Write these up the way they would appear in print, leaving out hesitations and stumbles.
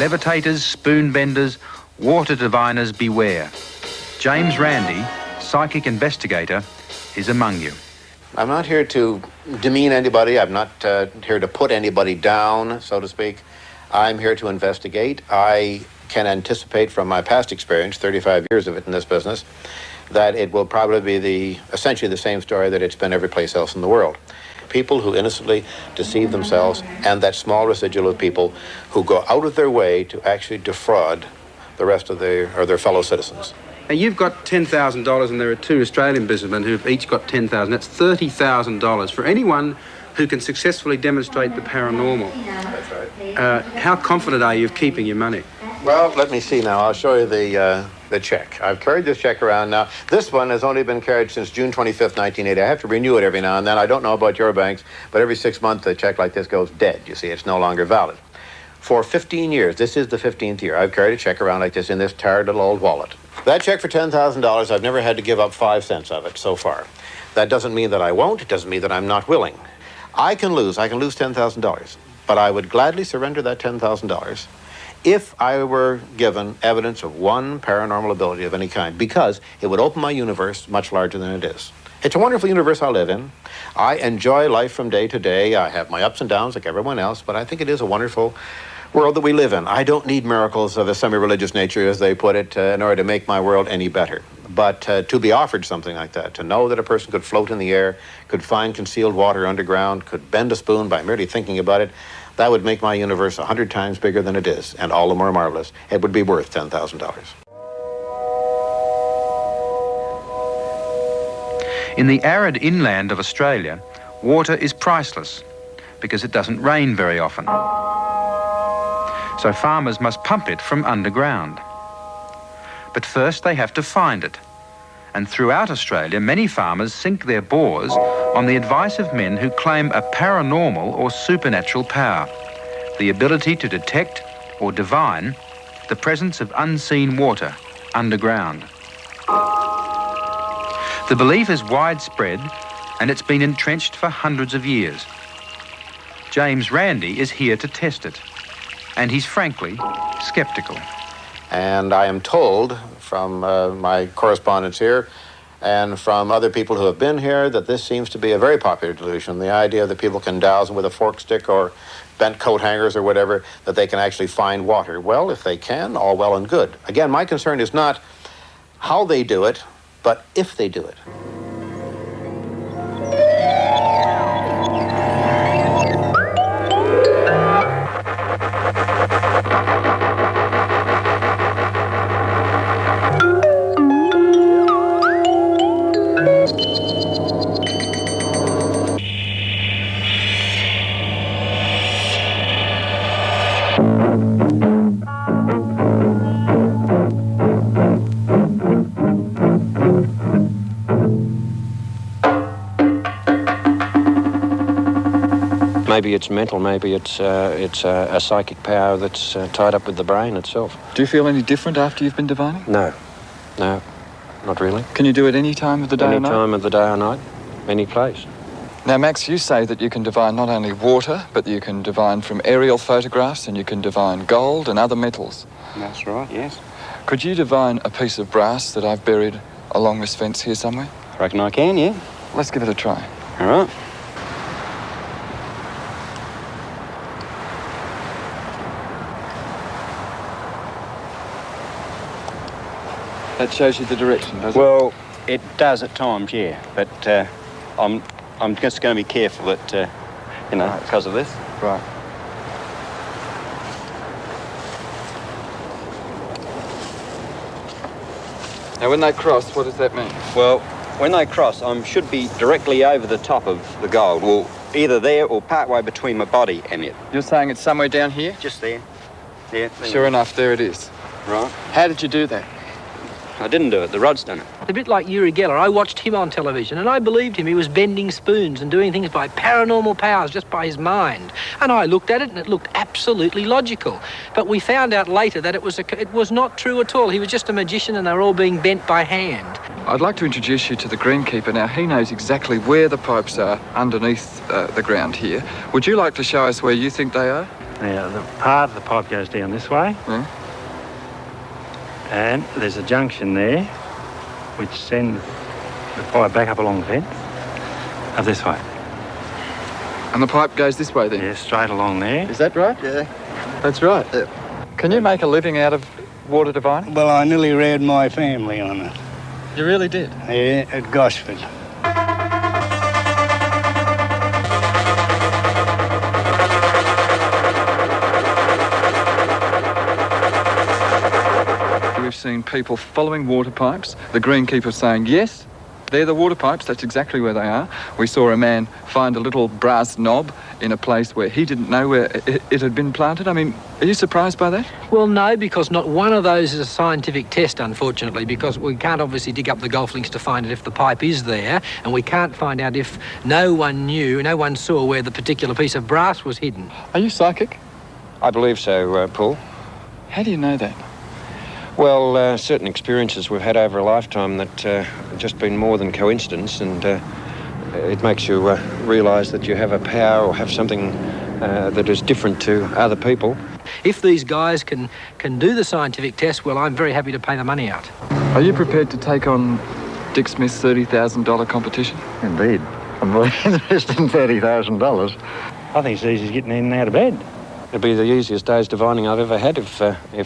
Levitators, spoon benders, water diviners, beware. James Randi, psychic investigator, is among you. I'm not here to demean anybody. I'm not here to put anybody down, so to speak. I'm here to investigate. I can anticipate from my past experience, 35 years of it in this business, that it will probably be essentially the same story that it's been every place else in the world. People who innocently deceive themselves, and that small residual of people who go out of their way to actually defraud the rest of their fellow citizens. Now, you've got $10,000 and there are two Australian businessmen who've each got $10,000. That's $30,000 for anyone who can successfully demonstrate the paranormal. That's right. How confident are you of keeping your money? Well, let me see now. I'll show you the check. I've carried this check around now. This one has only been carried since June 25th, 1980. I have to renew it every now and then. I don't know about your banks, but every 6 months a check like this goes dead. You see, it's no longer valid. For 15 years, this is the 15th year, I've carried a check around like this in this tired little old wallet. That check for $10,000, I've never had to give up 5 cents of it so far. That doesn't mean that I won't. It doesn't mean that I'm not willing. I can lose $10,000, but I would gladly surrender that $10,000 if I were given evidence of one paranormal ability of any kind, because it would open my universe much larger than it is. It's a wonderful universe I live in. I enjoy life from day to day. I have my ups and downs like everyone else, but I think it is a wonderful world that we live in. I don't need miracles of a semi-religious nature, as they put it, in order to make my world any better. But to be offered something like that, to know that a person could float in the air, could find concealed water underground, could bend a spoon by merely thinking about it, that would make my universe 100 times bigger than it is, and all the more marvelous. It would be worth $10,000. In the arid inland of Australia, water is priceless because it doesn't rain very often. So farmers must pump it from underground. But first they have to find it. And throughout Australia, many farmers sink their bores on the advice of men who claim a paranormal or supernatural power, the ability to detect or divine the presence of unseen water underground. The belief is widespread and it's been entrenched for hundreds of years. James Randi is here to test it, and he's frankly skeptical. And I am told from my correspondence here and from other people who have been here that this seems to be a very popular delusion, the idea that people can douse with a fork stick or bent coat hangers or whatever, that they can actually find water. Well, if they can, all well and good. Again, my concern is not how they do it, but if they do it. Maybe it's mental, maybe it's a psychic power that's tied up with the brain itself. Do you feel any different after you've been divining? No, not really. Can you do it any time of the day or night? Any time of the day or night, any place. Now, Max, you say that you can divine not only water, but you can divine from aerial photographs and you can divine gold and other metals. That's right, yes. Could you divine a piece of brass that I've buried along this fence here somewhere? I reckon I can, yeah. Let's give it a try. All right. That shows you the direction, does it? Well, it does at times, yeah. But I'm just going to be careful that, because of this. Right. Now, when they cross, what does that mean? Well, when they cross, I should be directly over the top of the gold, or either there or partway between my body and it. You're saying it's somewhere down here? Just there. Yeah. Sure enough, there it is. Right. How did you do that? I didn't do it. The rod's done it. A bit like Uri Geller. I watched him on television and I believed him. He was bending spoons and doing things by paranormal powers, just by his mind. And I looked at it and it looked absolutely logical. But we found out later that it was not true at all. He was just a magician and they were all being bent by hand. I'd like to introduce you to the greenkeeper. Now, he knows exactly where the pipes are underneath the ground here. Would you like to show us where you think they are? Now, the part of the pipe goes down this way, and there's a junction there which sends the pipe back up along the fence, up this way. And the pipe goes this way then? Yeah, straight along there. Is that right? Yeah. That's right. Can you make a living out of water divining? Well, I nearly reared my family on it. You really did? Yeah, at Gosford. We've seen people following water pipes, the greenkeeper saying, yes, they're the water pipes, that's exactly where they are. We saw a man find a little brass knob in a place where he didn't know where it had been planted. I mean, are you surprised by that? Well, no, because not one of those is a scientific test, unfortunately, because we can't obviously dig up the golf links to find out if the pipe is there, and we can't find out if no one saw where the particular piece of brass was hidden. Are you psychic? I believe so, Paul. How do you know that? Well, certain experiences we've had over a lifetime that have just been more than coincidence, and it makes you realise that you have a power or have something that is different to other people. If these guys can do the scientific test, well, I'm very happy to pay the money out. Are you prepared to take on Dick Smith's $30,000 competition? Indeed. I'm very interested in $30,000. I think it's easy as getting in and out of bed. It'll be the easiest day's divining I've ever had if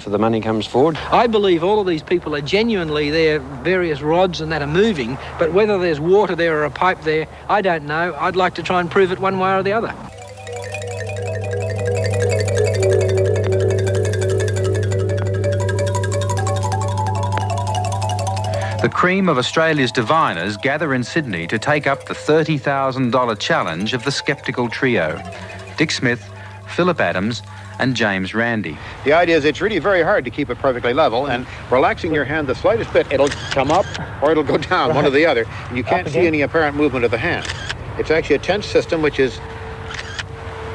the money comes forward. I believe all of these people are genuinely there, various rods and that are moving, but whether there's water there or a pipe there, I don't know. I'd like to try and prove it one way or the other. The cream of Australia's diviners gather in Sydney to take up the $30,000 challenge of the sceptical trio: Dick Smith, Philip Adams and James Randi. The idea is it's really very hard to keep it perfectly level, and relaxing your hand the slightest bit, it'll come up or it'll go down, one or the other, and you can't see any apparent movement of the hand. It's actually a tense system which is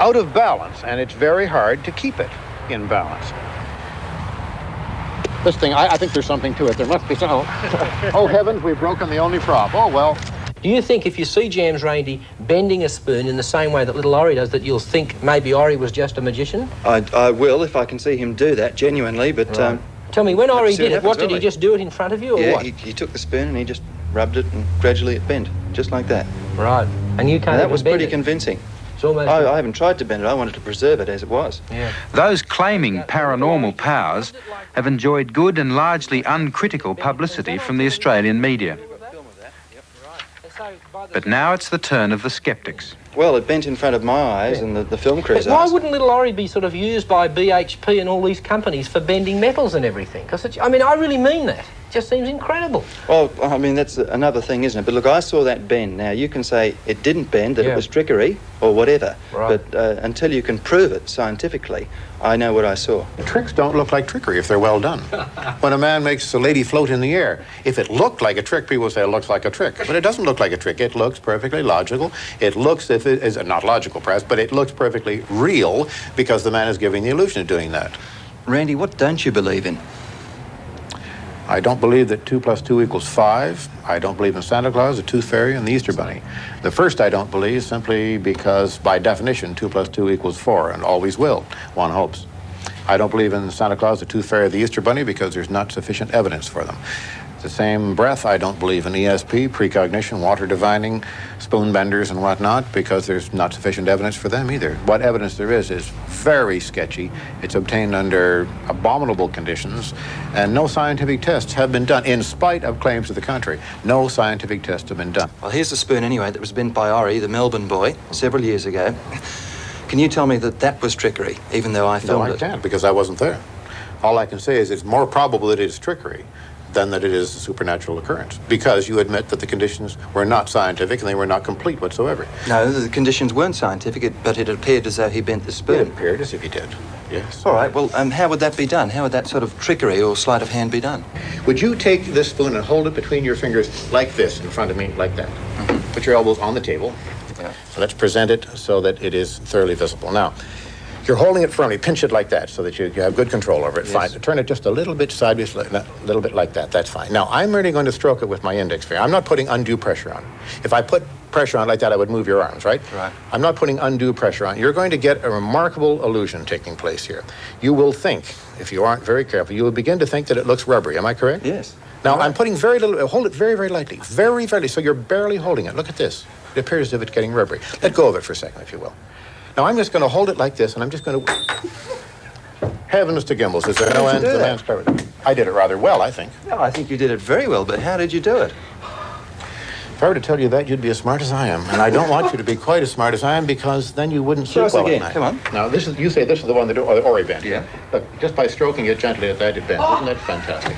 out of balance, and it's very hard to keep it in balance. This thing, I think there's something to it. There must be some. Oh, heavens, we've broken the only prop. Oh, well. Do you think if you see James Randi bending a spoon in the same way that little Ori does, that you'll think maybe Ori was just a magician? I will if I can see him do that genuinely, but... Right. Tell me, when Ori did it, what did he just do it in front of you, or yeah, what? he took the spoon and he just rubbed it and gradually it bent, just like that. Right. And you can't That was bend pretty it. convincing. It's almost... I haven't tried to bend it. I wanted to preserve it as it was. Yeah. Those claiming paranormal powers have enjoyed good and largely uncritical publicity from the Australian media. But now it's the turn of the skeptics. Well, it bent in front of my eyes and the film crew's But why eyes. wouldn't little Ori be sort of used by BHP and all these companies for bending metals and everything? Because, I mean, I really mean that. It just seems incredible. Well, I mean, that's another thing, isn't it? But look, I saw that bend. Now, you can say it didn't bend, that it was trickery or whatever. Right. But until you can prove it scientifically, I know what I saw. Tricks don't look like trickery if they're well done. When a man makes a lady float in the air, if it looked like a trick, people say it looks like a trick. But it doesn't look like a trick. It looks perfectly logical. It looks, if it is not logical, perhaps, but it looks perfectly real because the man is giving the illusion of doing that. Randy, what don't you believe in? I don't believe that 2 + 2 = 5. I don't believe in Santa Claus, the Tooth Fairy, and the Easter Bunny. The first I don't believe simply because, by definition, 2 + 2 = 4, and always will, one hopes. I don't believe in Santa Claus, the Tooth Fairy, or the Easter Bunny because there's not sufficient evidence for them. The same breath, I don't believe in ESP, precognition, water divining, spoon benders and whatnot, because there's not sufficient evidence for them either. What evidence there is very sketchy. It's obtained under abominable conditions, and no scientific tests have been done, in spite of claims to the contrary. No scientific tests have been done. Well, here's the spoon anyway that was bent by Ori, the Melbourne boy, several years ago. Can you tell me that that was trickery, even though I filmed it? No, I can't, because I wasn't there. All I can say is it's more probable that it is trickery than that it is a supernatural occurrence, because you admit that the conditions were not scientific and they were not complete whatsoever. No, the conditions weren't scientific, but it appeared as though he bent the spoon. It appeared as if he did, yes. All right, well, how would that be done? How would that sort of trickery or sleight of hand be done? Would you take this spoon and hold it between your fingers like this in front of me, like that? Put your elbows on the table. Yeah. So let's present it so that it is thoroughly visible. Now, You're holding it firmly. Pinch it like that so that you have good control over it. Yes. Fine. Turn it just a little bit sideways, a little bit like that. That's fine. Now, I'm really going to stroke it with my index finger. I'm not putting undue pressure on it. If I put pressure on it like that, I would move your arms, right? Right. I'm not putting undue pressure on it. You're going to get a remarkable illusion taking place here. You will think, if you aren't very careful, you will begin to think that it looks rubbery. Am I correct? Yes. Now, I'm putting very little, hold it very, very lightly. Very, very, so you're barely holding it. Look at this. It appears as if it's getting rubbery. Let go of it for a second, if you will. Now, I'm just going to hold it like this, and I'm just going to... Heavens to gimbals, is there no end to the man's clever? I did it rather well, I think. No, I think you did it very well, but how did you do it? If I were to tell you that, you'd be as smart as I am. And I don't want you to be quite as smart as I am, because then you wouldn't sleep well at night. Come on. Now, this is, you say this is the one that Ori bent. Yeah. Look, just by stroking it gently at that, it bends. Isn't that fantastic?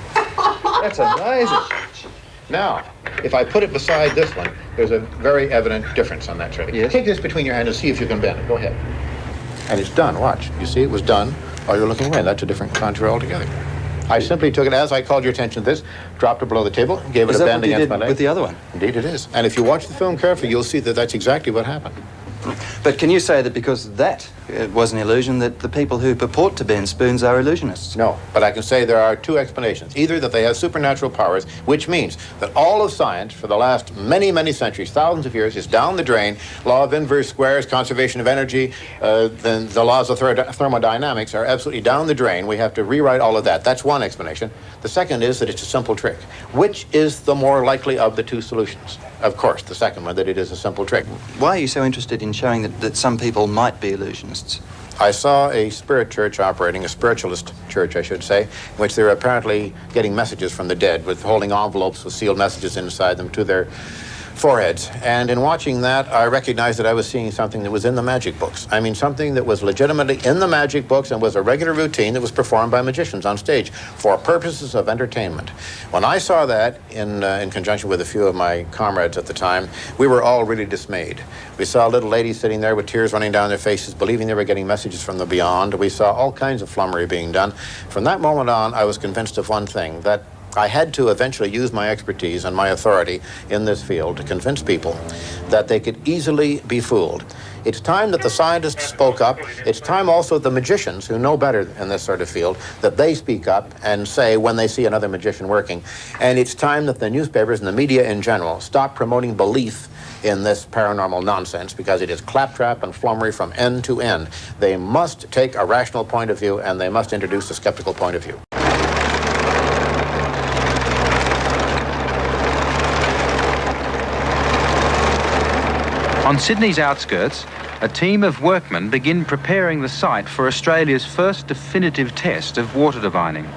That's amazing. Now, if I put it beside this one, there's a very evident difference on that trick. Yes. Take this between your hands and see if you can bend it. Go ahead. And it's done. Watch. You see, it was done while you're looking away. That's a different contour altogether. I simply took it as I called your attention to this, dropped it below the table, gave it a bend against my leg. With the other one? Indeed it is. And if you watch the film carefully, you'll see that that's exactly what happened. But can you say that because that was an illusion, that the people who purport to bend spoons are illusionists? No, but I can say there are two explanations. Either that they have supernatural powers, which means that all of science for the last many, many centuries, thousands of years, is down the drain. Law of inverse squares, conservation of energy, then the laws of thermodynamics are absolutely down the drain. We have to rewrite all of that. That's one explanation. The second is that it's a simple trick. Which is the more likely of the two solutions? Of course, the second one, that it is a simple trick. Why are you so interested in showing that some people might be illusionists? I saw a spirit church operating, a spiritualist church, I should say, in which they were apparently getting messages from the dead, with holding envelopes with sealed messages inside them to their foreheads. And in watching that, I recognized that I was seeing something that was in the magic books. I mean, something that was legitimately in the magic books and was a regular routine that was performed by magicians on stage for purposes of entertainment. When I saw that, in conjunction with a few of my comrades at the time, we were all really dismayed. We saw little ladies sitting there with tears running down their faces, believing they were getting messages from the beyond. We saw all kinds of flummery being done. From that moment on, I was convinced of one thing, that I had to eventually use my expertise and my authority in this field to convince people that they could easily be fooled. It's time that the scientists spoke up. It's time also the magicians, who know better in this sort of field, that they speak up and say when they see another magician working. And it's time that the newspapers and the media in general stop promoting belief in this paranormal nonsense, because it is claptrap and flummery from end to end. They must take a rational point of view, and they must introduce a skeptical point of view. On Sydney's outskirts, a team of workmen begin preparing the site for Australia's first definitive test of water divining.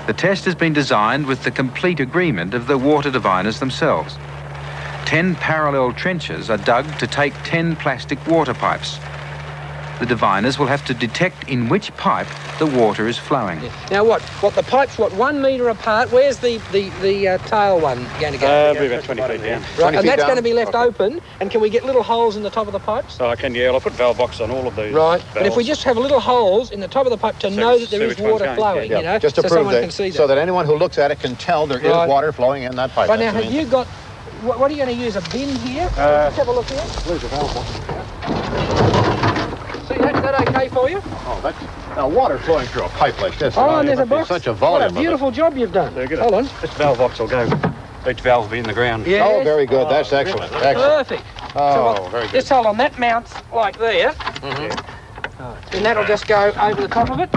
The test has been designed with the complete agreement of the water diviners themselves. 10 parallel trenches are dug to take 10 plastic water pipes. The diviners will have to detect in which pipe the water is flowing. Now what the pipe's 1 metre apart? Where's the tail one going to go? Probably about 20 feet down. Right, and that's down? going to be left open, and can we get little holes in the top of the pipes? So I can, yeah, I'll put valve box on all of these. Right, but if we just have little holes in the top of the pipe to know that there is water flowing, you know, just to so prove someone that, can see that. so that anyone who looks at it can tell there is water flowing in that pipe. Right, now have you got, what are you going to use, a bin here? Let's have a look here. Where's the valve box? See, is that okay for you? Oh, that's now water flowing through a pipe like this. Oh, and there's a box. Such a volume. What a beautiful job you've done. Hold on. This valve box will go. Each valve will be in the ground. Yes. Oh, very good. That's excellent. Excellent. Perfect. Oh, very good. Just hold on. That mounts like there. And that'll just go over the top of it.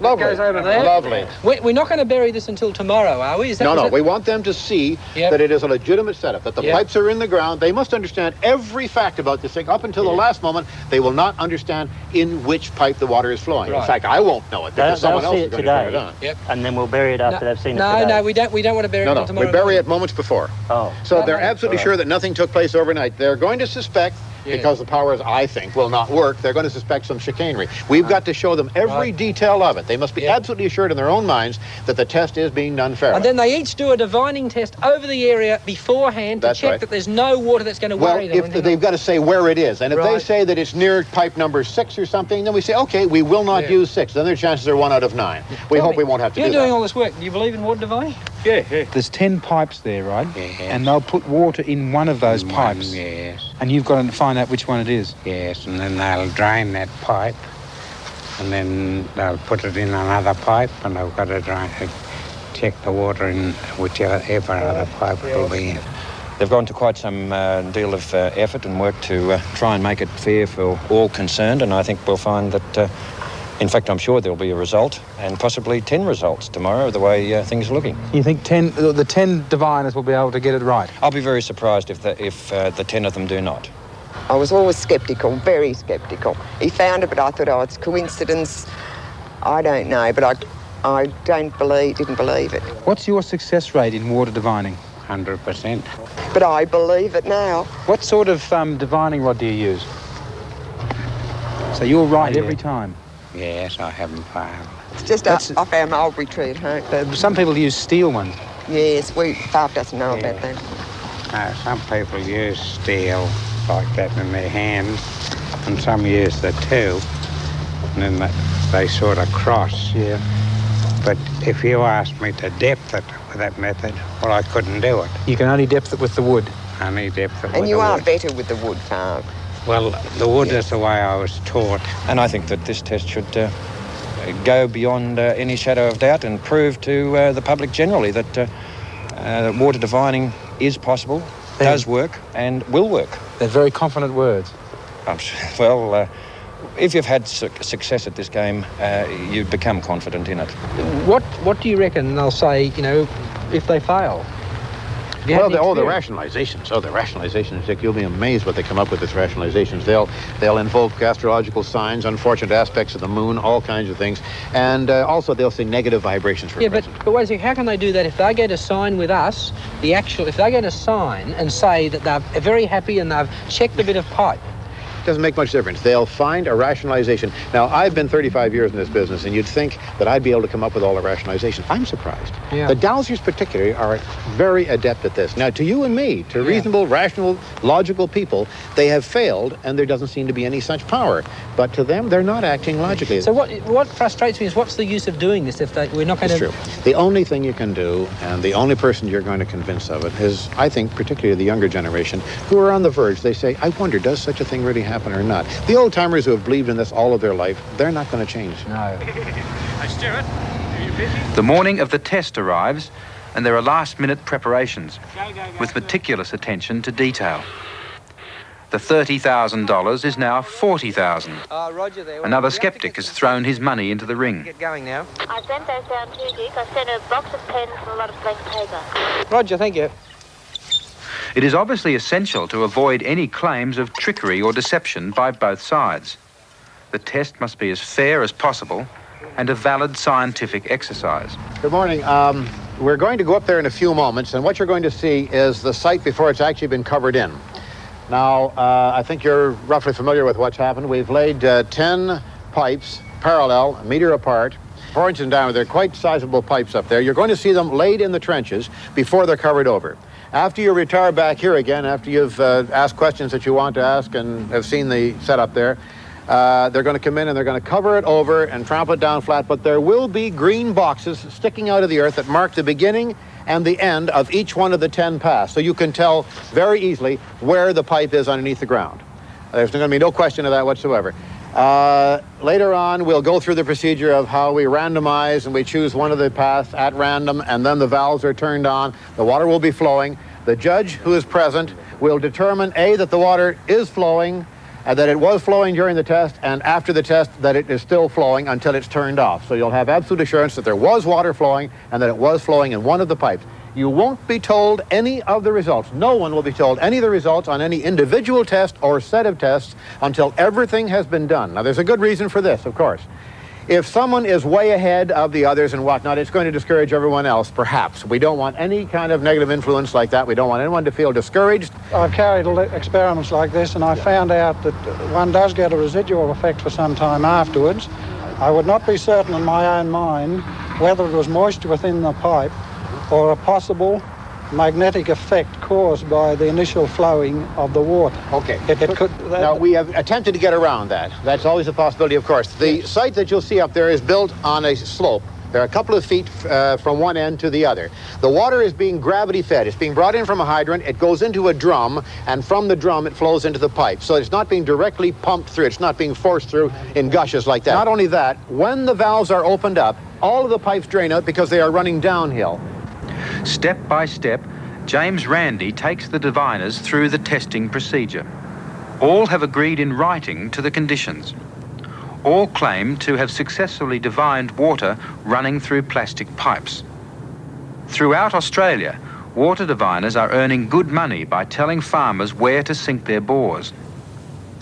Lovely. Goes over there. Lovely. We're not going to bury this until tomorrow, are we? No. We want them to see that it is a legitimate setup, that the pipes are in the ground. They must understand every fact about this thing. Up until the last moment, they will not understand in which pipe the water is flowing. Right. In fact, I won't know it because someone else is going to bury it on. Yep. And then we'll bury it after they've seen it today. No, we don't want to bury it until tomorrow. We bury it moments before. Oh. So they're absolutely sure that nothing took place overnight. They're going to suspect, because the powers, I think, will not work, they're going to suspect some chicanery. We've got to show them every detail of it. They must be absolutely assured in their own minds that the test is being done fairly. And then they each do a divining test over the area beforehand to check that there's no water that's going to worry them. Well, they've got to say where it is. And if they say that it's near pipe number 6 or something, then we say, okay, we will not use 6. Then their chances are 1 out of 9. We hope we won't have to do that. You're doing all this work. Do you believe in water divining? Yeah. There's 10 pipes there, right? Yes. And they'll put water in one of those pipes. Yes. And you've got to find out which one it is. Yes, and then they'll drain that pipe, and then they'll put it in another pipe, and they've got to check the water in whichever other pipe it will be in. They've gone to quite some deal of effort and work to try and make it fair for all concerned, and I think we'll find that, in fact, I'm sure there'll be a result, and possibly 10 results tomorrow, the way things are looking. You think the 10 diviners will be able to get it right? I'll be very surprised if the 10 of them do not. I was always sceptical, very sceptical. He found it, but I thought, oh, it's coincidence. I don't know, but I didn't believe it. What's your success rate in water divining? 100%. But I believe it now. What sort of divining rod do you use? So you're right every time? Yes, I haven't failed. It's just off our mulberry tree at home. Some people use steel ones. Yes, Bob doesn't know about that. No, some people use steel like that in their hands, and some use the two, and then they sort of cross. Yeah. But if you asked me to depth it with that method, well, I couldn't do it. You can only depth it with the wood. Only depth it with the wood. And you are better with the wood, Farm. Well, the wood is the way I was taught. And I think that this test should go beyond any shadow of doubt and prove to the public generally that water divining is possible, does work, and will work. They're very confident words. I'm sure. Well, if you've had success at this game, you become confident in it. What do you reckon they'll say, if they fail? Well, the rationalizations, Dick, you'll be amazed what they come up with as rationalizations. They'll invoke astrological signs, unfortunate aspects of the moon, all kinds of things, and also they'll say negative vibrations for but wait a second, how can they do that if they get a sign with us, if they get a sign and say that they're very happy and they've checked a bit of pipe? Doesn't make much difference. They'll find a rationalization. Now, I've been 35 years in this business, and you'd think that I'd be able to come up with all the rationalizations. I'm surprised. Yeah. The dowsers particularly are very adept at this. Now, to you and me, to reasonable, rational, logical people, they have failed, and there doesn't seem to be any such power. But to them, they're not acting logically. So what frustrates me is what's the use of doing this if we're not going to... It's true. The only thing you can do, and the only person you're going to convince of it is, I think, particularly the younger generation, who are on the verge. They say, I wonder, does such a thing really happen or not? The old-timers who have believed in this all of their life, they're not going to change. No. Hey, Stuart, are you busy? The morning of the test arrives, and there are last-minute preparations with meticulous attention to detail. The $30,000 is now $40,000. Roger there. Another skeptic has thrown his money into the ring. Get going now. I sent those down to you, Dick. I sent a box of pens and a lot of blank paper. Roger, thank you. It is obviously essential to avoid any claims of trickery or deception by both sides. The test must be as fair as possible and a valid scientific exercise. Good morning. We're going to go up there in a few moments, and what you're going to see is the site before it's actually been covered in. Now, I think you're roughly familiar with what's happened. We've laid 10 pipes parallel, a meter apart, 4 inches in diameter. They're quite sizable pipes up there. You're going to see them laid in the trenches before they're covered over. After you retire back here again, after you've asked questions that you want to ask and have seen the setup there, they're going to come in and they're going to cover it over and trample it down flat, but there will be green boxes sticking out of the earth that mark the beginning and the end of each one of the 10 paths, so you can tell very easily where the pipe is underneath the ground. There's going to be no question of that whatsoever. Later on, we'll go through the procedure of how we randomize and we choose one of the paths at random, and then the valves are turned on. The water will be flowing. The judge who is present will determine, A, that the water is flowing, that it was flowing during the test, and after the test that it is still flowing until it's turned off. So you'll have absolute assurance that there was water flowing and that it was flowing in one of the pipes. You won't be told any of the results. No one will be told any of the results on any individual test or set of tests until everything has been done. Now, there's a good reason for this, of course. If someone is way ahead of the others and whatnot, it's going to discourage everyone else, perhaps. We don't want any kind of negative influence like that. We don't want anyone to feel discouraged. I've carried experiments like this, and I found out that one does get a residual effect for some time afterwards. I would not be certain in my own mind whether it was moisture within the pipe or a possible magnetic effect caused by the initial flowing of the water. Okay. Now, we have attempted to get around that. That's always a possibility, of course. The site that you'll see up there is built on a slope, They're a couple of feet from one end to the other. The water is being gravity fed. It's being brought in from a hydrant. It goes into a drum, and from the drum it flows into the pipe. So it's not being directly pumped through. It's not being forced through in gushes like that. Not only that, when the valves are opened up, all of the pipes drain out because they are running downhill. Step by step, James Randi takes the diviners through the testing procedure. All have agreed in writing to the conditions. All claim to have successfully divined water running through plastic pipes. Throughout Australia, water diviners are earning good money by telling farmers where to sink their bores.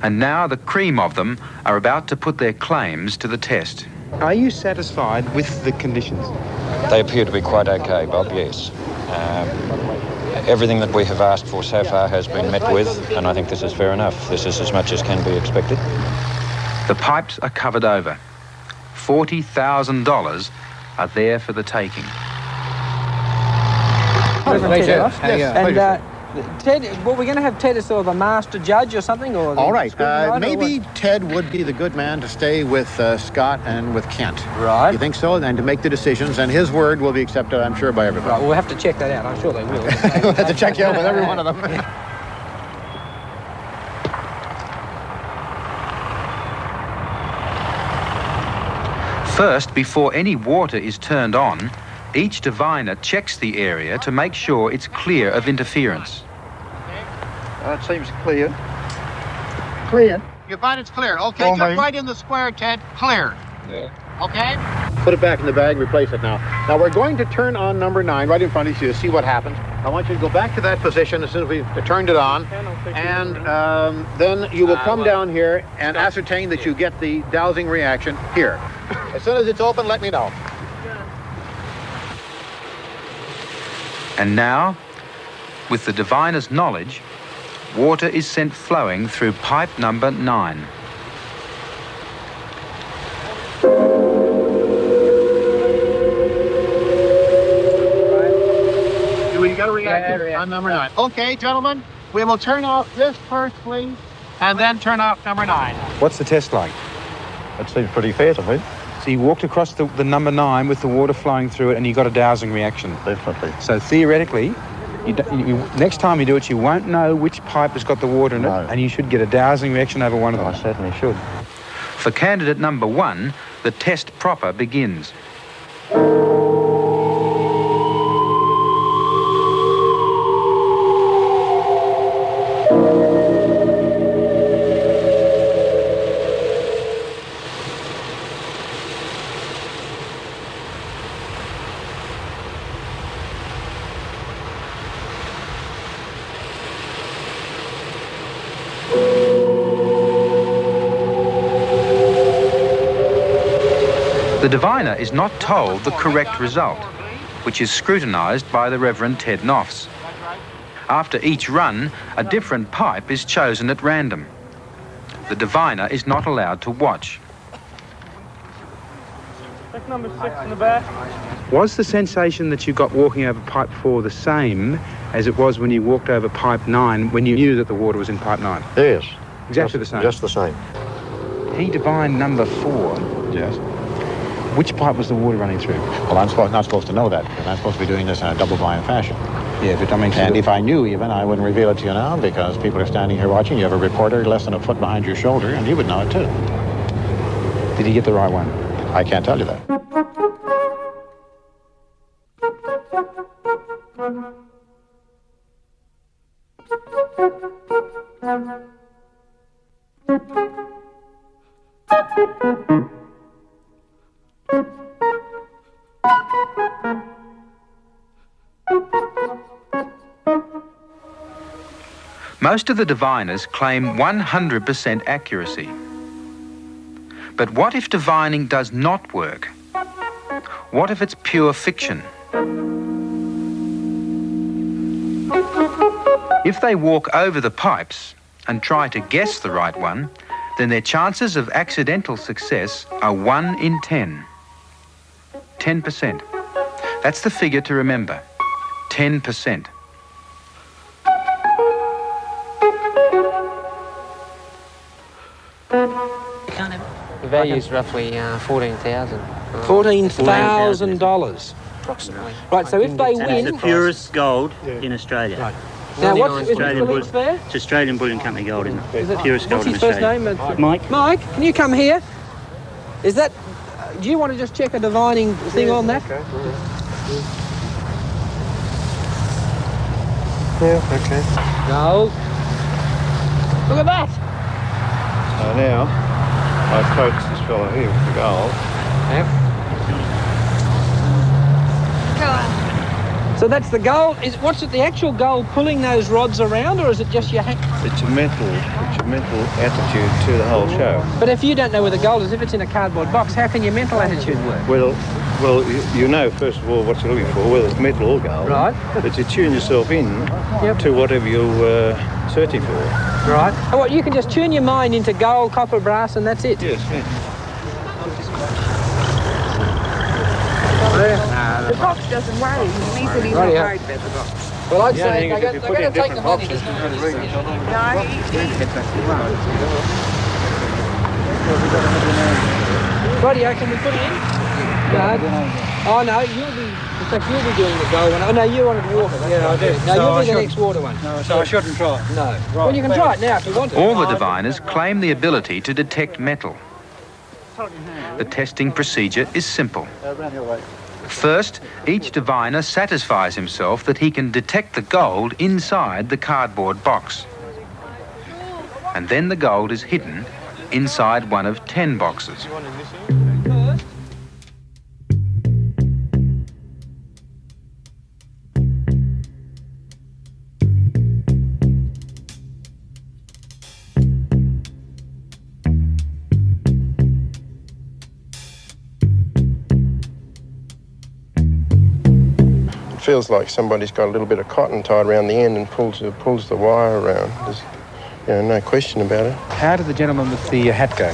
And now the cream of them are about to put their claims to the test. Are you satisfied with the conditions? They appear to be quite okay, Bob, yes. Everything that we have asked for so far has been met with, and I think this is fair enough. This is as much as can be expected. The pipes are covered over. $40,000 are there for the taking. Ted, well, we're going to have Ted as sort of a master judge or something? Or all right. Maybe Ted would be the good man to stay with Scott and with Kent. Right. You think so? And to make the decisions, and his word will be accepted, I'm sure, by everybody. Right, we'll have to check that out. I'm sure they will. We'll have to check you out with every one of them. First, before any water is turned on, each diviner checks the area to make sure it's clear of interference. It seems clear. Clear. You find it's clear. Okay, just right in the square, Ted. Clear. Yeah. Okay? Put it back in the bag, replace it now. Now we're going to turn on number 9 right in front of you to see what happens. I want you to go back to that position as soon as we've turned it on. And then you will come down here and ascertain that you get the dowsing reaction here. As soon as it's open, let me know. And now, with the diviner's knowledge, water is sent flowing through pipe number 9. We got a reaction on number 9. Okay, gentlemen, we will turn off this first, please, and then turn off number 9. What's the test like? That seems pretty fair to me. So you walked across the number 9 with the water flowing through it and you got a dowsing reaction. Definitely. So theoretically, next time you do it, you won't know which pipe has got the water in it, and you should get a dowsing reaction over one of them. I certainly should. For candidate number 1, the test proper begins. The diviner is not told the correct result, which is scrutinised by the Reverend Ted Noffs. After each run, a different pipe is chosen at random. The diviner is not allowed to watch. That's number 6 in the back. Was the sensation that you got walking over pipe 4 the same as it was when you walked over pipe 9 when you knew that the water was in pipe 9? Yes. Exactly the same? Just the same. He divined number 4. Yes. Which pipe was the water running through? Well, I'm not supposed to know that, because I'm supposed to be doing this in a double-blind fashion. Yeah, but I mean... And if I knew even, I wouldn't reveal it to you now, because people are standing here watching. You have a reporter less than a foot behind your shoulder, and he would know it too. Did he get the right one? I can't tell you that. Most of the diviners claim 100% accuracy. But what if divining does not work? What if it's pure fiction? If they walk over the pipes and try to guess the right one, then their chances of accidental success are 1 in 10. 10%. That's the figure to remember. 10%. The value is roughly 14,000. $14,000. Approximately. Right, so if they And win... it's the purest gold in Australia. Right. Now, what's Australian Mr. Lynch there? It's Australian Bullion Company gold, isn't it? Is it Purest gold in What's his first Australia. name? Mike. Mike, can you come here? Is that... do you want to just check a divining thing on that? Okay. Yeah, okay. Gold. Look at that! So now, I approach this fellow here with the gold. Yep. So that's the gold. What's it, the actual gold pulling those rods around, or is it just your hand? It's a mental attitude to the whole show. But if you don't know where the gold is, if it's in a cardboard box, how can your mental attitude work? Well, you know first of all what you're looking for, whether it's metal or gold. Right. But you tune yourself in to whatever you're searching for. Right. Oh, what, you can just tune your mind into gold, copper, brass, and that's it? Yes. The box doesn't worry. He's easily not worried about the box. Well, I'd say they're going to take the money. There's no reason. Rightio, can we put it in? No. Oh, no, in fact, you'll be doing the gold one. Oh, no, you wanted water. Yeah, I did. No, So you'll I be the next water one. No, so I shouldn't try. No. Right. Well, you can try it now if you want to. All the diviners claim the ability to detect metal. The testing procedure is simple. First, each diviner satisfies himself that he can detect the gold inside the cardboard box. And then the gold is hidden inside one of 10 boxes. Feels like somebody's got a little bit of cotton tied around the end and pulls the wire around. There's no question about it. How did the gentleman with the hat go?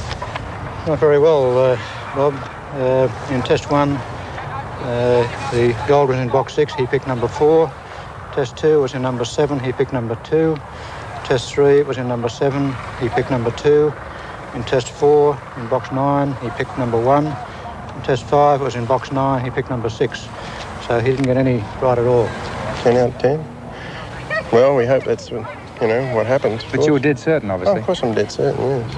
Not very well, Bob. In test 1, the gold was in box 6, he picked number 4. Test 2 was in number 7, he picked number 2. Test 3 was in number 7, he picked number 2. In test 4, in box 9, he picked number 1. In test 5 was in box 9, he picked number 6. So he didn't get any right at all. 10 out of 10? Well, we hope that's, what happens. But you were dead certain, obviously. Oh, of course I'm dead certain, yes.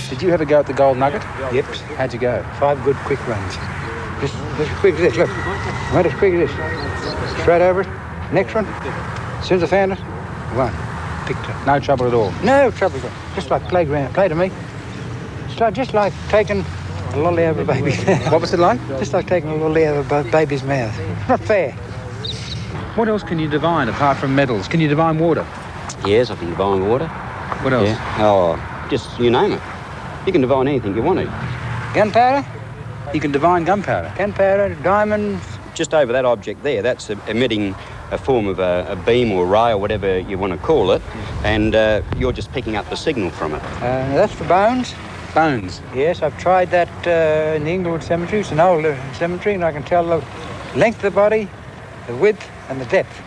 Did you have a go at the gold nugget? Yep. How'd you go? 5 good quick runs. Just as quick as this, look. Right as quick as this. Straight over it. Next one. As soon as I found it, 1. Picked it. No trouble at all? No trouble at all. Just like playground. Play to me. Just like taking a lolly out of a baby's mouth. What was it like? Just like taking a lolly out of a baby's mouth. Not fair. What else can you divine apart from metals? Can you divine water? Yes, I can divine water. What else? Yeah. Oh, just you name it. You can divine anything you want to. Gunpowder? You can divine gunpowder? Gunpowder, diamonds. Just over that object there, that's emitting a form of a beam or ray or whatever you want to call it, and you're just picking up the signal from it. That's for bones. Bones? Yes, I've tried that in the Inglewood Cemetery. It's an old cemetery, and I can tell the length of the body, the width, and the depth.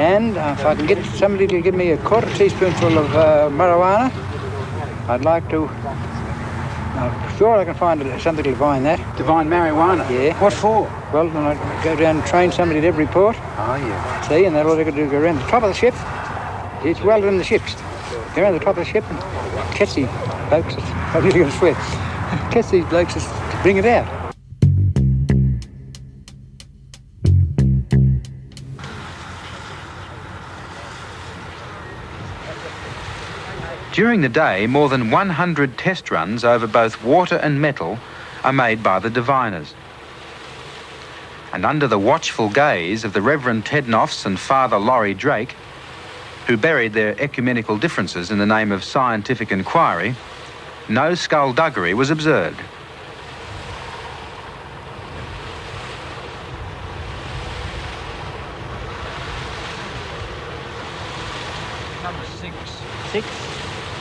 And if I can get somebody to give me a quarter teaspoonful of marijuana, I'd like to. I'm sure I can find something to divine that. Divine marijuana? Yeah. What for? Well, then I'd go down and train somebody at every port. Oh, yeah. See, and then all they got to do is go around the top of the ship. It's welded in the ships. Go around the top of the ship and catch these blokes. I'm really going to sweat. Catch these blokes to bring it out. During the day, more than 100 test runs over both water and metal are made by the diviners. And under the watchful gaze of the Reverend Ted Noffs and Father Laurie Drake, who buried their ecumenical differences in the name of scientific inquiry, no skullduggery was observed. Number 6. 6.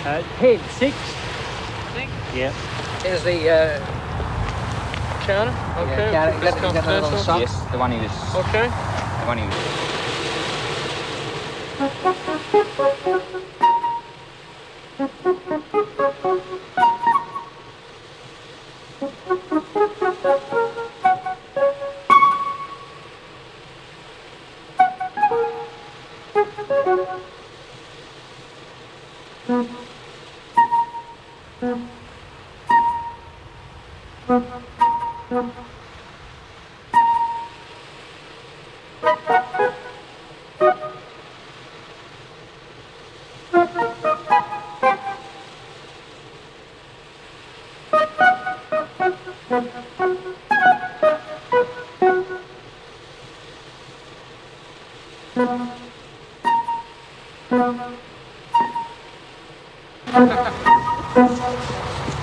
Head 6. 6? Yeah. There's the counter. Okay. Yeah, Put this got the little console. sock. Yes, the one he was. Okay. The one he was.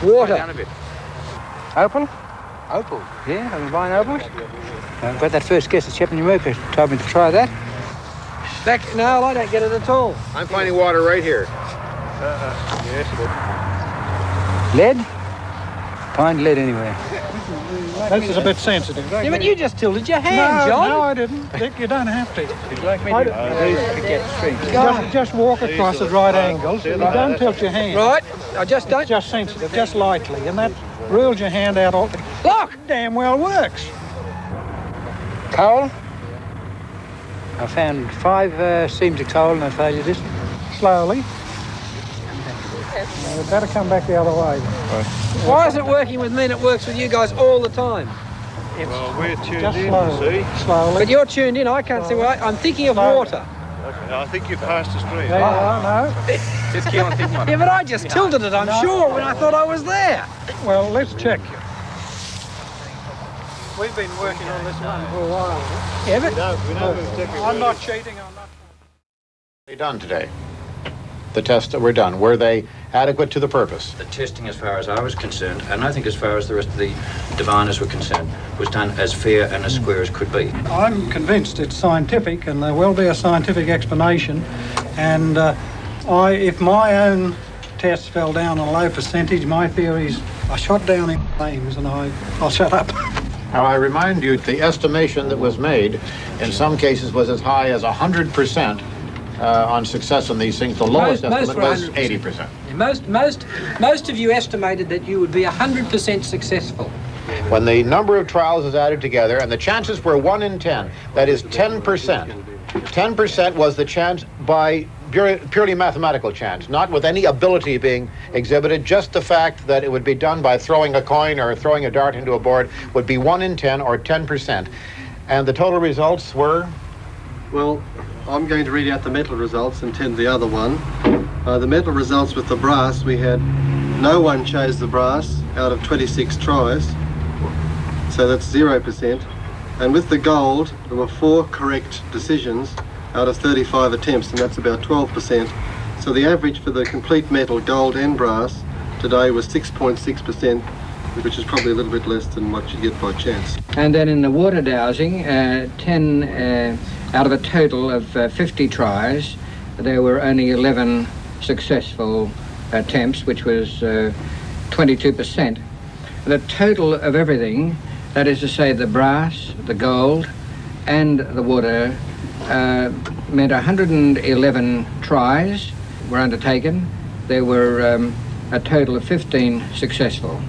Water. Down a bit. Opal? Opal? Yeah, I've been buying opals. I've got that first guess at Shepherd Murphy told me to try that. No, I don't get it at all. I'm finding water right here. Yes, Lead? Find lead anywhere. This is a bit sensitive. Yeah, but you just tilted your hand, No, John. no, I didn't. Dick, you don't have to. You'd like me to Just walk across at right angles. You don't tilt your hand. Right, I just don't. Just sensitive, just lightly, and that rules your hand out all. Look! Damn well works. Coal? I found 5 seams of coal and I told you this. Slowly. We'd better come back the other way. Why isn't it working with me and it works with you guys all the time? Well, we're tuned Just in, slowly. you see. Slowly. But you're tuned in, I can't see why. I'm thinking of Slowly. water. Okay, I think you passed the stream. There you are, no. Just keep on thinking one. Yeah, but I just tilted it, I'm sure, when I thought I was there. Well, let's check you. We've been working on this one for a while. Yeah, but We know exactly I'm not cheating, I'm not. They done today? The tests that were done, were they adequate to the purpose? The testing, as far as I was concerned, and I think as far as the rest of the diviners were concerned, was done as fair and as square as could be. I'm convinced it's scientific, and there will be a scientific explanation. And if my own tests fell down on a low percentage, my theories, I shot down in flames, and I'll shut up. Now, I remind you, the estimation that was made in some cases was as high as 100% on success on these things. The lowest estimate was 80%. Most of you estimated that you would be 100% successful. When the number of trials is added together, and the chances were 1 in 10, that is 10%. 10% was the chance by purely mathematical chance, not with any ability being exhibited. Just the fact that it would be done by throwing a coin or throwing a dart into a board would be 1 in 10 or 10%. And the total results were? Well, I'm going to read out the metal results and tend the other one. The metal results with the brass, we had no one chose the brass out of 26 tries, so that's 0%. And with the gold, there were 4 correct decisions out of 35 attempts, and that's about 12%. So the average for the complete metal, gold and brass, today was 6.6%, which is probably a little bit less than what you get by chance. And then in the water dowsing, 10 out of a total of 50 tries, there were only 11 successful attempts, which was 22%. The total of everything, that is to say the brass, the gold, and the water, meant 111 tries were undertaken. There were a total of 15 successful,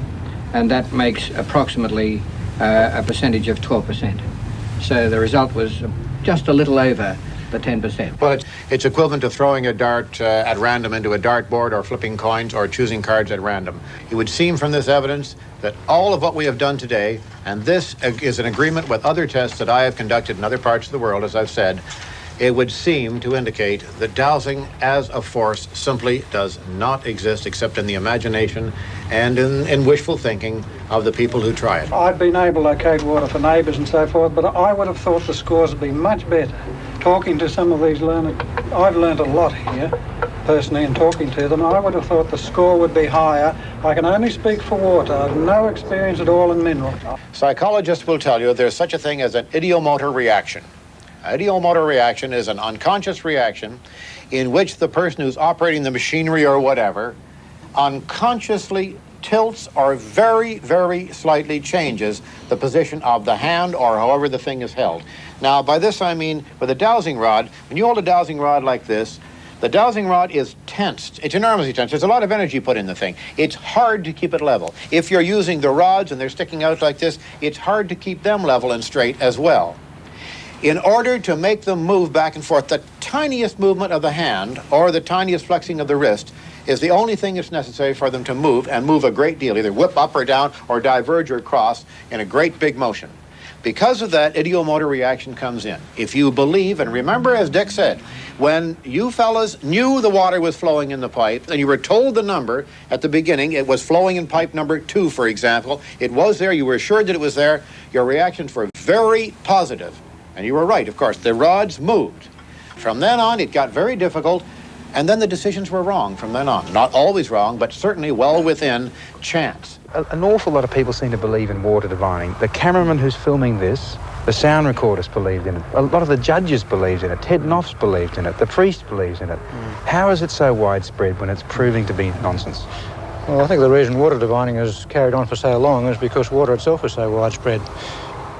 and that makes approximately a percentage of 12%. So the result was just a little over the 10%. Well, it's equivalent to throwing a dart at random into a dartboard, or flipping coins, or choosing cards at random. It would seem from this evidence that all of what we have done today, and this is an agreement with other tests that I have conducted in other parts of the world, as I've said, it would seem to indicate that dowsing as a force simply does not exist except in the imagination and in wishful thinking of the people who try it. I've been able to locate water for neighbours and so forth, but I would have thought the scores would be much better. Talking to some of these learned, I've learned a lot here, personally, in talking to them. I would have thought the score would be higher. I can only speak for water. I have no experience at all in minerals. Psychologists will tell you there's such a thing as an ideomotor reaction. Ideomotor reaction is an unconscious reaction in which the person who's operating the machinery or whatever unconsciously tilts or very, very slightly changes the position of the hand or however the thing is held. Now, by this I mean with a dowsing rod, when you hold a dowsing rod like this, the dowsing rod is tensed. It's enormously tense. There's a lot of energy put in the thing. It's hard to keep it level. If you're using the rods and they're sticking out like this, it's hard to keep them level and straight as well. In order to make them move back and forth, the tiniest movement of the hand or the tiniest flexing of the wrist is the only thing that's necessary for them to move, and move a great deal, either whip up or down or diverge or cross in a great big motion. Because of that, ideomotor reaction comes in. If you believe, and remember as Dick said, when you fellas knew the water was flowing in the pipe and you were told the number at the beginning, it was flowing in pipe number 2, for example, it was there, you were assured that it was there, your reactions were very positive. And you were right, of course, the rods moved. From then on, it got very difficult, and then the decisions were wrong from then on. Not always wrong, but certainly well within chance. An awful lot of people seem to believe in water divining. The cameraman who's filming this, the sound recorders believed in it. A lot of the judges believed in it. Ted Knopf's believed in it. The priest believes in it. How is it so widespread when it's proving to be nonsense? Well, I think the reason water divining has carried on for so long is because water itself is so widespread.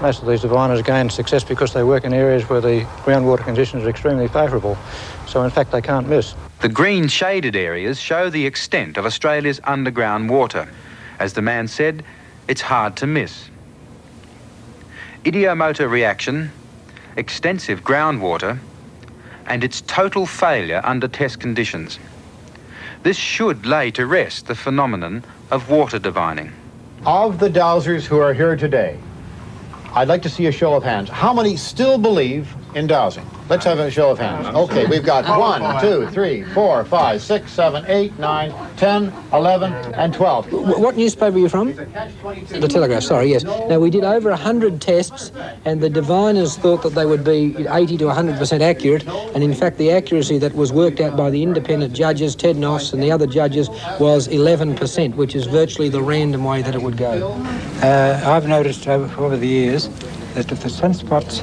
Most of these diviners gain success because they work in areas where the groundwater conditions are extremely favourable. So, in fact, they can't miss. The green shaded areas show the extent of Australia's underground water. As the man said, it's hard to miss. Ideomotor reaction, extensive groundwater, and its total failure under test conditions. This should lay to rest the phenomenon of water divining. Of the dowsers who are here today, I'd like to see a show of hands. How many still believe in dowsing? Let's have a show of hands. Okay, we've got 1, 2, 3, 4, 5, 6, 7, 8, 9, 10, 11, and 12. What newspaper are you from? The Telegraph, sorry, yes. Now, we did over 100 tests, and the diviners thought that they would be 80 to 100% accurate, and in fact, the accuracy that was worked out by the independent judges, Ted Knopf's and the other judges, was 11%, which is virtually the random way that it would go. I've noticed over the years that if the sunspots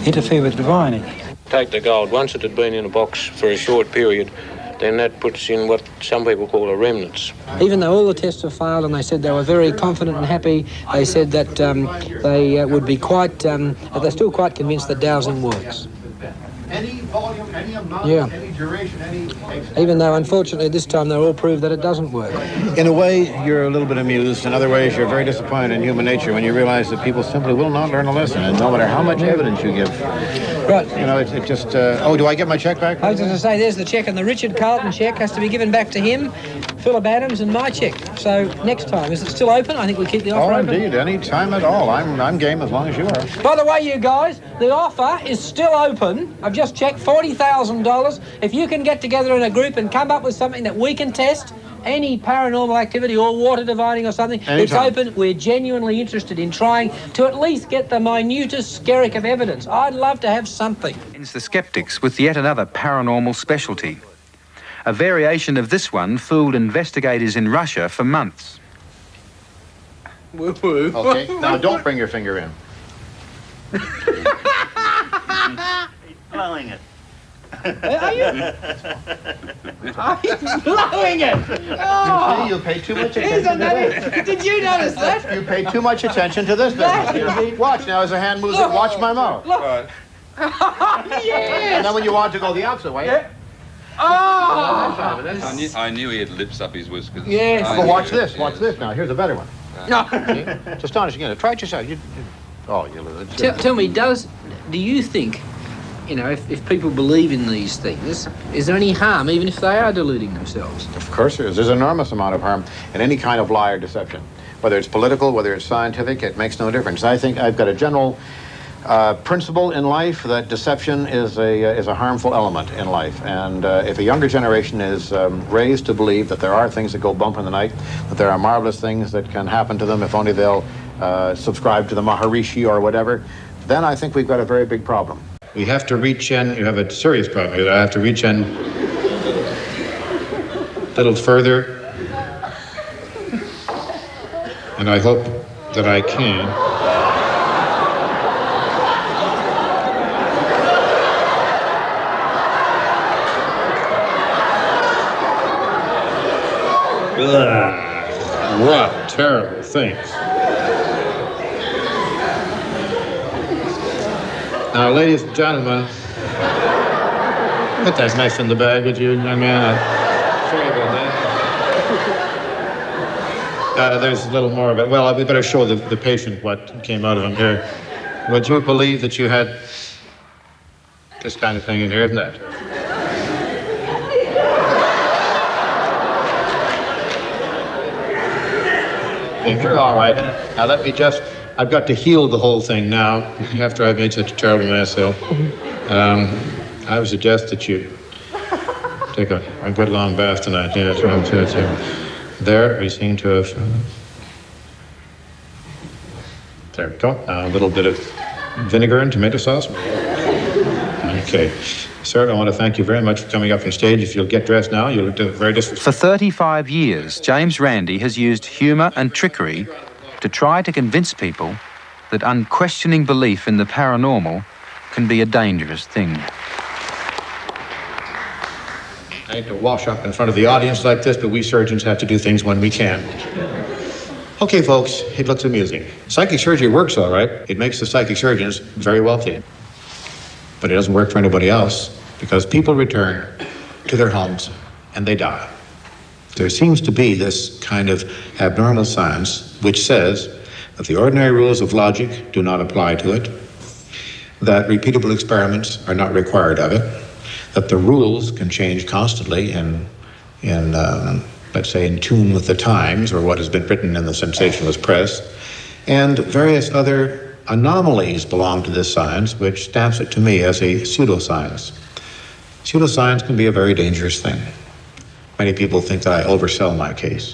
interfere with divining. Take the gold. Once it had been in a box for a short period, then that puts in what some people call a remnants. Even though all the tests have failed and they said they were very confident and happy, they said that they would be quite, they're still quite convinced that dowsing works. Any volume, any amount, any duration, any... Even though, unfortunately, this time they're all proved that it doesn't work. In a way, you're a little bit amused. In other ways, you're very disappointed in human nature when you realize that people simply will not learn a lesson, and no matter how much evidence you give. Right. You know, it just... oh, do I get my check back? I was going to say, there's the cheque, and the Richard Carlton cheque has to be given back to him, Philip Adams, and my cheque. So, next time, is it still open? I think we keep the offer open. Oh, indeed, any time at all. I'm game as long as you are. By the way, you guys, the offer is still open. I've just checked, $40,000. If you can get together in a group and come up with something that we can test, any paranormal activity or water divining or something, Anytime. It's open. We're genuinely interested in trying to at least get the minutest skerrick of evidence. I'd love to have something. It's the Skeptics with yet another paranormal specialty. A variation of this one fooled investigators in Russia for months. Woo-woo. Okay, now don't bring your finger in. He's blowing it. Are you? He's blowing it! Oh. You pay too much attention to this. Did you notice that? You pay too much attention to this business. Watch now as the hand moves it. Watch my mouth. Look. Yes. And then when you want to go the opposite way. Yeah. Oh! I knew he had lips up his whiskers. Yes. But watch this. Watch this now. Here's a better one. No. See? It's astonishing. Try it yourself. Tell me, do you think, you know, if people believe in these things, is there any harm, even if they are deluding themselves? Of course there is. There's an enormous amount of harm in any kind of lie or deception. Whether it's political, whether it's scientific, it makes no difference. I think I've got a general principle in life that deception is a harmful element in life. And if a younger generation is raised to believe that there are things that go bump in the night, that there are marvelous things that can happen to them if only they'll subscribe to the Maharishi or whatever, then I think we've got a very big problem. We have to reach in, you have a serious problem here, I have to reach in a little further, and I hope that I can. Ugh, what terrible things. Now, ladies and gentlemen, put that knife in the bag, would you, young man? Sorry about that. There's a little more of it. Well, we better show the patient what came out of him here. Would you believe that you had this kind of thing in here, isn't it? You're all right. Now let me just, I've got to heal the whole thing now after I've made such a terrible mess. So I would suggest that you take a good long bath tonight. Yeah, that's what I'm saying. There, we seem to have, there we go. Now a little bit of vinegar and tomato sauce. Okay. Sir, I want to thank you very much for coming up on stage. If you'll get dressed now, you'll do very disrespectful. For 35 years, James Randi has used humour and trickery to try to convince people that unquestioning belief in the paranormal can be a dangerous thing. I hate to wash up in front of the audience like this, but we surgeons have to do things when we can. Okay, folks, it looks amusing. Psychic surgery works all right. It makes the psychic surgeons very wealthy. But it doesn't work for anybody else because people return to their homes and they die. There seems to be this kind of abnormal science which says that the ordinary rules of logic do not apply to it, that repeatable experiments are not required of it, that the rules can change constantly in let's say, in tune with the times or what has been written in the sensationalist press, and various other anomalies belong to this science, which stamps it to me as a pseudoscience. Pseudoscience can be a very dangerous thing. Many people think that I oversell my case.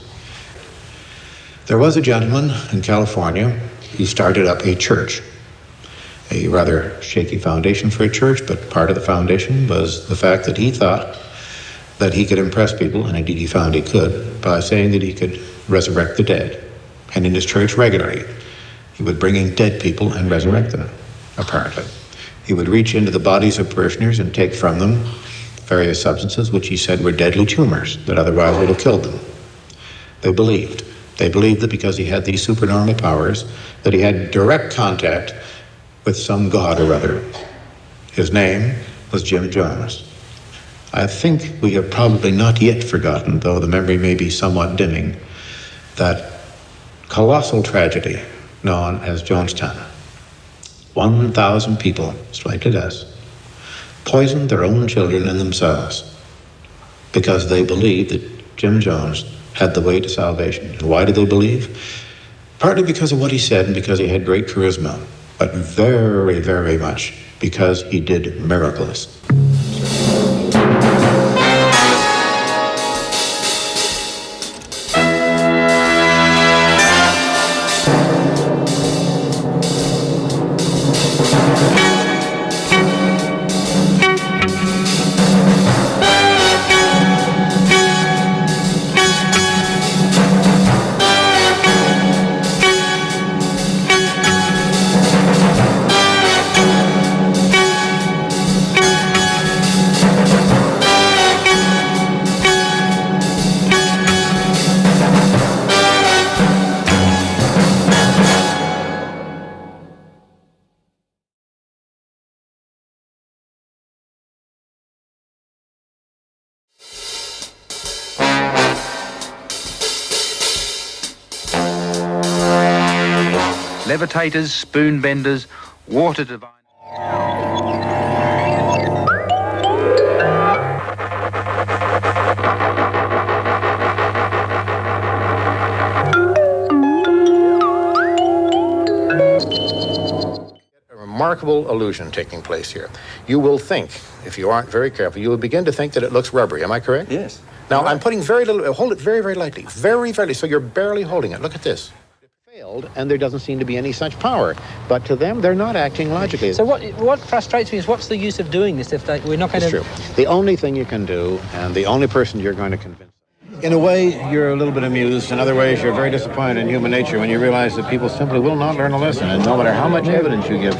There was a gentleman in California who started up a church, a rather shaky foundation for a church, but part of the foundation was the fact that he thought that he could impress people, and indeed he found he could, by saying that he could resurrect the dead. And in his church regularly, he would bring in dead people and resurrect them, apparently. He would reach into the bodies of parishioners and take from them various substances which he said were deadly tumors that otherwise would have killed them. They believed. They believed that because he had these supernormal powers, that he had direct contact with some god or other. His name was Jim Jones. I think we have probably not yet forgotten, though the memory may be somewhat dimming, that colossal tragedy known as Jonestown. 1,000 people, slightly less, poisoned their own children and themselves because they believed that Jim Jones had the way to salvation. And why did they believe? Partly because of what he said and because he had great charisma, but very, very much because he did miracles. Levitators, spoon benders, water diviners. remarkable illusion taking place here. You will think, if you aren't very careful, you will begin to think that it looks rubbery. Am I correct? Yes. Now, I'm putting very little, hold it very, very lightly. Very, very, so you're barely holding it. Look at this. It failed, and there doesn't seem to be any such power. But to them, they're not acting logically. So what frustrates me is what's the use of doing this if we're not going to... It's true. The only thing you can do, and the only person you're going to convince... In a way, you're a little bit amused. In other ways, you're very disappointed in human nature when you realize that people simply will not learn a lesson, and no matter how much evidence you give.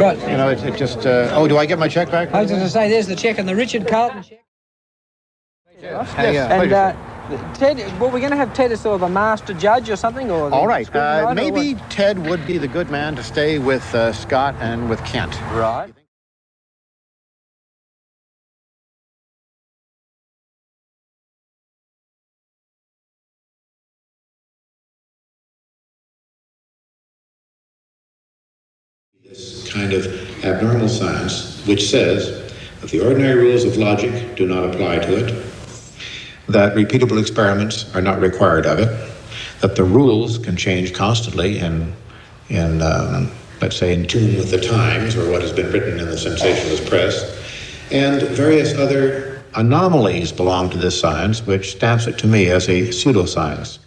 Right. You know, it just... oh, do I get my check back? I was going to say, there's the check and the Richard Carlton check. Yes, and Ted, well, we're going to have Ted as sort of a master judge or something? Or all right. Maybe Ted would be the good man to stay with Scott and with Kent. Right. This kind of abnormal science, which says that the ordinary rules of logic do not apply to it, that repeatable experiments are not required of it, that the rules can change constantly in let's say, in tune with the times or what has been written in the sensationalist press, and various other anomalies belong to this science, which stamps it to me as a pseudoscience.